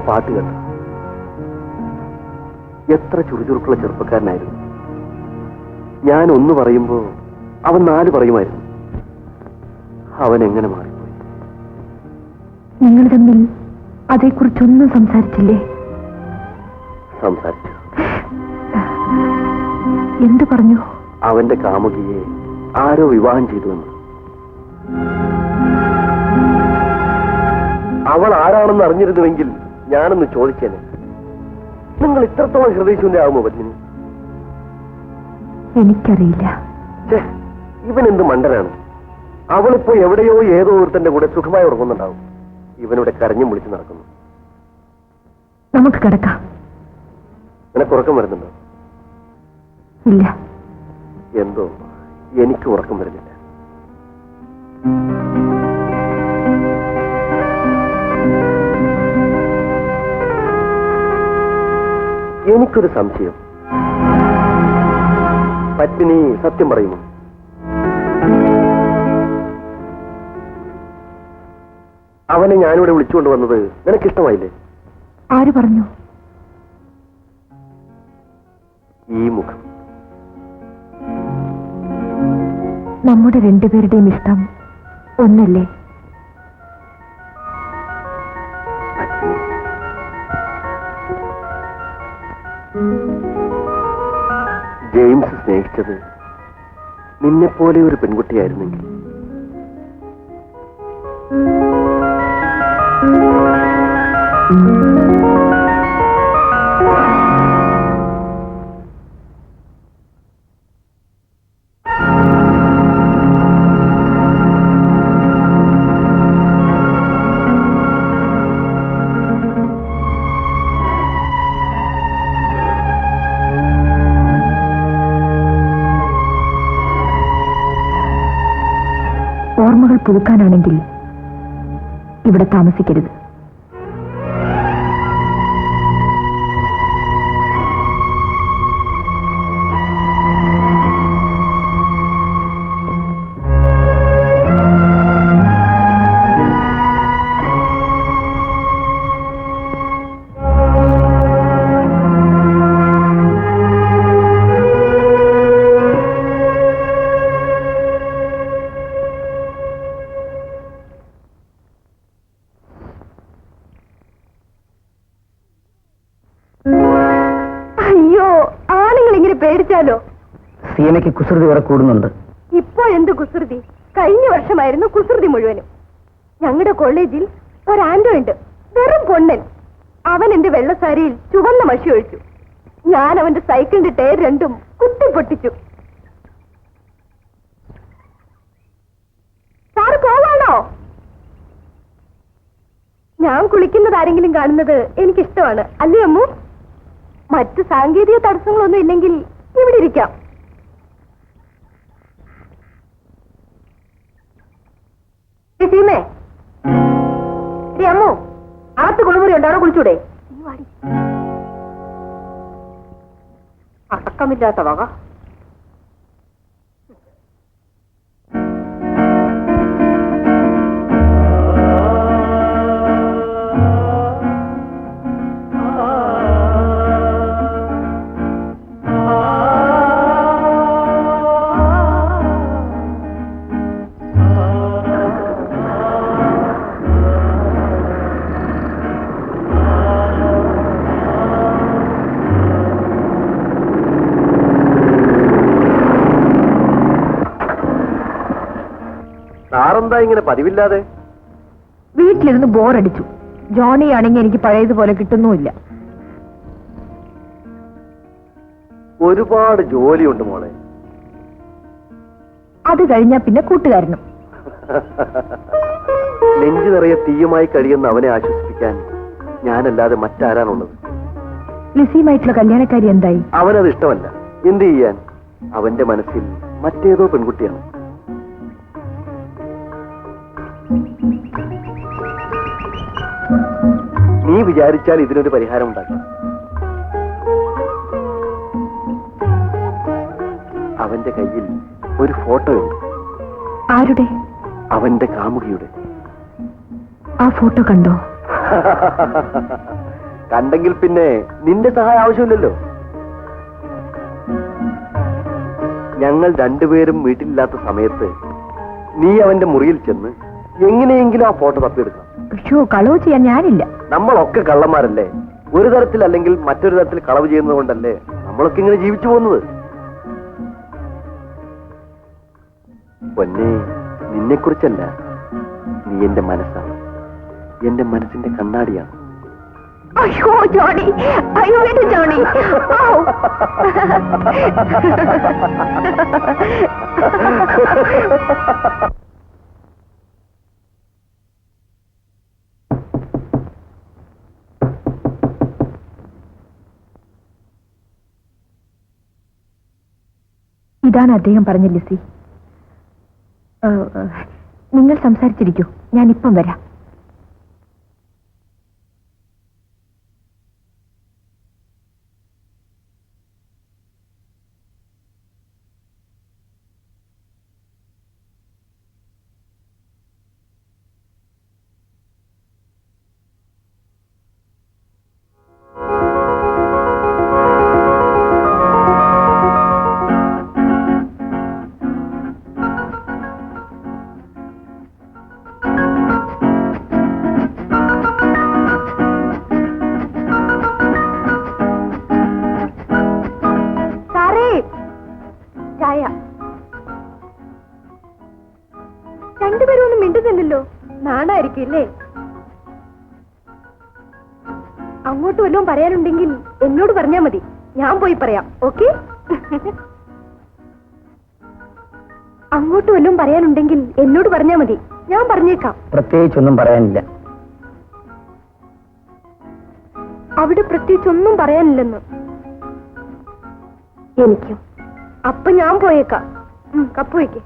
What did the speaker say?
പാട്ട് കേട്ടു. എത്ര ചുറുചുറുക്കുള്ള ചെറുപ്പക്കാരനായിരുന്നു. ഞാൻ ഒന്ന് പറയുമ്പോ അവൻ 4 പറയുമായിരുന്നു. അവൻ എങ്ങനെ മാറിപ്പോയി? നിങ്ങൾ തമ്മിൽ അതേക്കുറിച്ചൊന്നും സംസാരിച്ചില്ലേ? സംസാരിച്ചു. എന്തു പറഞ്ഞു? അവന്റെ കാമുകിയെ ആരോ വിവാഹം ചെയ്തുവെന്ന്. അവൾ ആരാണെന്ന് അറിഞ്ഞിരുന്നുവെങ്കിൽ ഞാനൊന്ന് ചോദിച്ചേനെ. നിങ്ങൾ ഇത്രത്തോളം ഹൃദയശൂന്യാകുമോ പത്മിനി? എനിക്കറിയില്ല. ഇവൻ എന്ത് മണ്ടനാണ്. അവളിപ്പോ എവിടെയോ ഏതോ ഒരുത്തന്റെ കൂടെ സുഖമായി ഉറങ്ങുന്നുണ്ടാവും. ഇവനിവിടെ കരഞ്ഞും വിളിച്ചു നടക്കുന്നു. നമുക്ക് കിടക്കാം. നിനക്ക് ഉറക്കം വരുന്നുണ്ടോ? ഇല്ല. എന്തോ എനിക്ക് ഉറക്കം വരുന്നില്ല. എനിക്കൊരു സംശയം. പത്മിനി സത്യം പറയുമോ? അവനെ ഞാനിവിടെ വിളിച്ചുകൊണ്ട് വന്നത് നിനക്കിഷ്ടമായില്ലേ? ആര് പറഞ്ഞു? ഈ മുഖം. നമ്മുടെ രണ്ടുപേരുടെയും ഇഷ്ടം ഒന്നല്ലേ? ജെയിംസ് സ്നേഹിച്ചത് നിന്നെപ്പോലെ ഒരു പെൺകുട്ടിയായിരുന്നെങ്കിൽ. ഓർമ്മകൾ പുതുക്കാനാണെങ്കിൽ ഇവിടെ താമസിക്കരുത്. പേടിച്ചാലോ? സീനയ്ക്ക് കുസൃതി വരെ കൂടുന്നുണ്ട്. ഇപ്പോ എന്ത് കുസൃതി? കഴിഞ്ഞ വർഷമായിരുന്നു കുസൃതി മുഴുവനും. ഞങ്ങളുടെ കോളേജിൽ ഒരു ആന്റോ ഉണ്ട്, വെറും പൊണ്ണൻ. അവൻ എന്റെ വെള്ളസാരിയിൽ ചുവന്ന മഷി ഒഴിച്ചു. ഞാൻ അവന്റെ സൈക്കിളിന്റെ ടയർ രണ്ടും കുത്തിപ്പൊട്ടിച്ചു. സാറ് പോവാണോ? ഞാൻ കുളിക്കുന്നത് ആരെങ്കിലും കാണുന്നത് എനിക്കിഷ്ടമാണ്, അല്ലേ അമ്മു? മറ്റു സാങ്കേതിക തടസ്സങ്ങളൊന്നും ഇല്ലെങ്കിൽ ഇവിടെ ഇരിക്കാം. അമ്മു, അകത്ത് കുളിമുറി ഉണ്ട്, അവിടെ കുളിച്ചൂടെ? അടക്കമില്ലാത്ത വക. സാറെന്താ ഇങ്ങനെ പതിവില്ലാതെ? വീട്ടിലിരുന്ന് ബോറടിച്ചു. ജോണി ആണെങ്കിൽ എനിക്ക് പഴയതുപോലെ കിട്ടുന്നുമില്ല. ഒരുപാട് ജോലിയുണ്ട് മോളെ. അത് കഴിഞ്ഞാ പിന്നെ കൂട്ടുകാരനും. നെഞ്ചു നിറയെ തീയുമായി കഴിയുന്ന അവനെ ആശ്വസിപ്പിക്കാൻ ഞാനല്ലാതെ മറ്റാരാണുള്ളത്? ലിസിയുമായിട്ടുള്ള കല്യാണക്കാരി എന്തായി? അവനത് ഇഷ്ടമല്ല. എന്ത് ചെയ്യാൻ? അവന്റെ മനസ്സിൽ മറ്റേതോ പെൺകുട്ടിയാണ്. നീ വിചാരിച്ചാൽ ഇതിനൊരു പരിഹാരം ഉണ്ടാക്കാം. അവന്റെ കയ്യിൽ ഒരു ഫോട്ടോ ഉണ്ട്. ആരുടെ? അവന്റെ കാമുകിയുടെ. ആ ഫോട്ടോ കണ്ടോ? കണ്ടെങ്കിൽ പിന്നെ നിന്റെ സഹായം ആവശ്യമില്ലല്ലോ. ഞങ്ങൾ രണ്ടുപേരും വീട്ടിലില്ലാത്ത സമയത്ത് നീ അവന്റെ മുറിയിൽ ചെന്ന് എങ്ങനെയെങ്കിലും ആ ഫോട്ടോ തപ്പിയെടുക്കണം. പക്ഷോ കളവ് ചെയ്യാൻ ഞാനില്ല. നമ്മളൊക്കെ കള്ളന്മാരല്ലേ? ഒരു തരത്തിൽ അല്ലെങ്കിൽ മറ്റൊരു തരത്തിൽ കളവ് ചെയ്യുന്നത് കൊണ്ടല്ലേ നമ്മളൊക്കെ ഇങ്ങനെ ജീവിച്ചു പോകുന്നത്. പൊന്നെ, നിന്നെക്കുറിച്ചല്ല, നീ എന്റെ മനസ്സാണ്, എന്റെ മനസ്സിന്റെ കണ്ണാടിയാണ്. അയ്യോ ജോണി, അയ്യോ എന്റെ ജോണി. ഇതാണ് അദ്ദേഹം പറഞ്ഞ ലിസി. നിങ്ങൾ സംസാരിച്ചിരിക്കൂ, ഞാനിപ്പം വരാം. രണ്ടുപേരും ഒന്നും മിണ്ടുന്നില്ലല്ലോ, നാണായിരിക്കില്ലേ? അങ്ങോട്ട് വല്ലതും പറയാനുണ്ടെങ്കിൽ എന്നോട് പറഞ്ഞാ മതി, ഞാൻ പോയി പറയാം. ഓക്കെ? അങ്ങോട്ട് വല്ലതും പറയാനുണ്ടെങ്കിൽ എന്നോട് പറഞ്ഞാ മതി, ഞാൻ പറഞ്ഞേക്കാം. പ്രത്യേകിച്ചൊന്നും പറയാനില്ല. അവിടെ പ്രത്യേകിച്ചൊന്നും പറയാനില്ലെന്ന്. എനിക്കും. അപ്പൊ ഞാൻ പോയേക്കാം. കപ്പ് വയ്ക്കേ.